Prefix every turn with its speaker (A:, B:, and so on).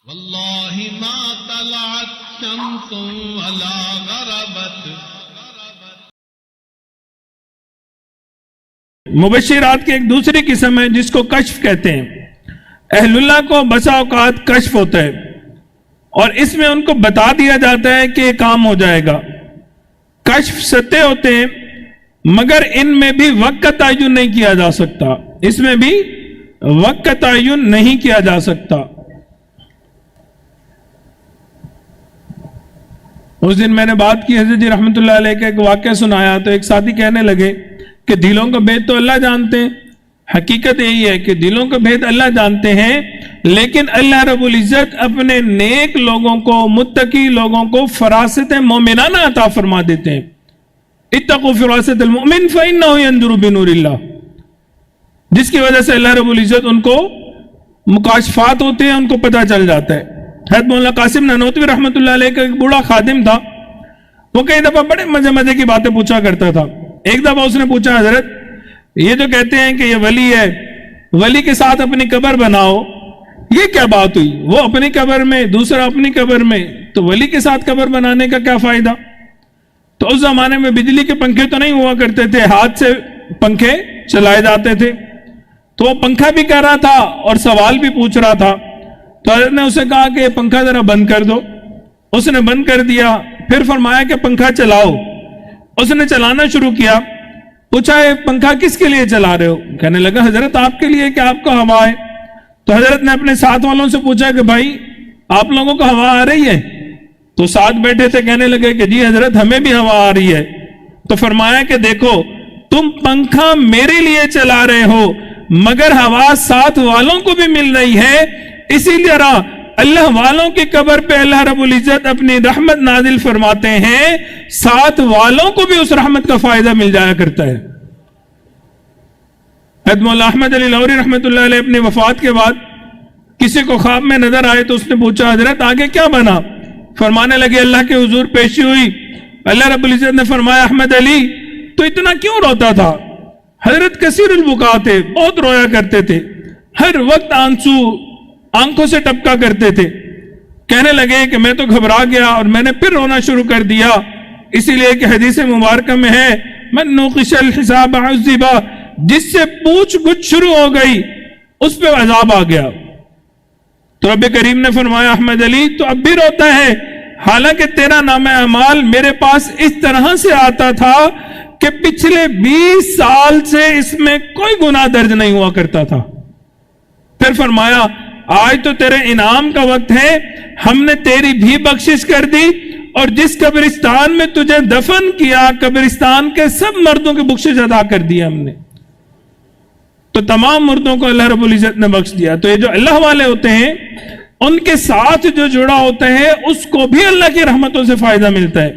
A: واللہ ما طلعت شمس ولا غربت.
B: مبشرات کی ایک دوسری قسم ہے جس کو کشف کہتے ہیں. اہل اللہ کو بسا اوقات کشف ہوتا ہے اور اس میں ان کو بتا دیا جاتا ہے کہ یہ کام ہو جائے گا. کشف سطح ہوتے ہیں مگر ان میں بھی وقت کا تعین نہیں کیا جا سکتا. اس میں بھی وقت کا تعین نہیں کیا جا سکتا. اس دن میں نے بات کی حضرت جی رحمت اللہ علیہ کا ایک واقعہ سنایا تو ایک ساتھی کہنے لگے کہ دلوں کا بھید تو اللہ جانتے ہیں. حقیقت یہی ہے کہ دلوں کا بھید اللہ جانتے ہیں لیکن اللہ رب العزت اپنے نیک لوگوں کو متقی لوگوں کو فراست مومنانہ عطا فرما دیتے ہیں. اتقوا فراست المؤمن فإنه ينظر بنور اللہ, جس کی وجہ سے اللہ رب العزت ان کو مکاشفات ہوتے ہیں, ان کو پتہ چل جاتا ہے. حضرت مولانا قاسم نانوتوی رحمت اللہ علیہ کا ایک بوڑھا خادم تھا. وہ کئی دفعہ بڑے مزے مزے کی باتیں پوچھا کرتا تھا. ایک دفعہ اس نے پوچھا, حضرت یہ جو کہتے ہیں کہ یہ ولی ہے, ولی کے ساتھ اپنی قبر بناؤ, یہ کیا بات ہوئی؟ وہ اپنی قبر میں, دوسرا اپنی قبر میں, تو ولی کے ساتھ قبر بنانے کا کیا فائدہ؟ تو اس زمانے میں بجلی کے پنکھے تو نہیں ہوا کرتے تھے, ہاتھ سے پنکھے چلائے جاتے تھے. تو وہ پنکھا بھی کر رہا تھا اور سوال بھی پوچھ رہا تھا. تو حضرت نے اسے کہا کہ یہ پنکھا ذرا بند کر دو. اس نے بند کر دیا. پھر فرمایا کہ پنکھا چلاؤ. اس نے چلانا شروع کیا. پوچھا یہ پنکھا کس کے لیے چلا رہے ہو؟ کہنے لگا حضرت آپ کے لیے کہ آپ کو ہوا ہے. تو حضرت نے اپنے ساتھ والوں سے پوچھا کہ بھائی آپ لوگوں کو ہوا آ رہی ہے؟ تو ساتھ بیٹھے تھے کہنے لگے کہ جی حضرت ہمیں بھی ہوا آ رہی ہے. تو فرمایا کہ دیکھو تم پنکھا میرے لیے چلا رہے ہو مگر ہوا ساتھ والوں کو بھی مل رہی ہے. اسی طرح اللہ والوں کی قبر پہ اللہ رب العزت اپنی رحمت نازل فرماتے ہیں, ساتھ والوں کو بھی اس رحمت کا فائدہ مل جایا کرتا ہے. حضرت مولانا احمد علی لوری رحمت اللہ علیہ اپنی وفات کے بعد کسی کو خواب میں نظر آئے تو اس نے پوچھا حضرت آگے کیا بنا؟ فرمانے لگے اللہ کے حضور پیشی ہوئی. اللہ رب العزت نے فرمایا احمد علی تو اتنا کیوں روتا تھا؟ حضرت کثیر البکا تھے, بہت رویا کرتے تھے, ہر وقت آنسو آنکھوں سے ٹپکا کرتے تھے. کہنے لگے کہ میں تو گھبرا گیا اور میں نے پھر رونا شروع کر دیا, اسی لیے کہ حدیث مبارکہ میں ہے من نوقش الحساب عذبا, جس سے پوچھ گچھ شروع ہو گئی اس پہ عذاب آ گیا. تو رب کریم نے فرمایا احمد علی تو اب بھی روتا ہے حالانکہ تیرا نام اعمال میرے پاس اس طرح سے آتا تھا کہ پچھلے 20 سال سے اس میں کوئی گناہ درج نہیں ہوا کرتا تھا. پھر فرمایا آج تو تیرے انعام کا وقت ہے, ہم نے تیری بھی بخشش کر دی اور جس قبرستان میں تجھے دفن کیا قبرستان کے سب مردوں کی بخشش ادا کر دی ہم نے. تو تمام مردوں کو اللہ رب العزت نے بخش دیا. تو یہ جو اللہ والے ہوتے ہیں ان کے ساتھ جو جڑا ہوتا ہے اس کو بھی اللہ کی رحمتوں سے فائدہ ملتا ہے.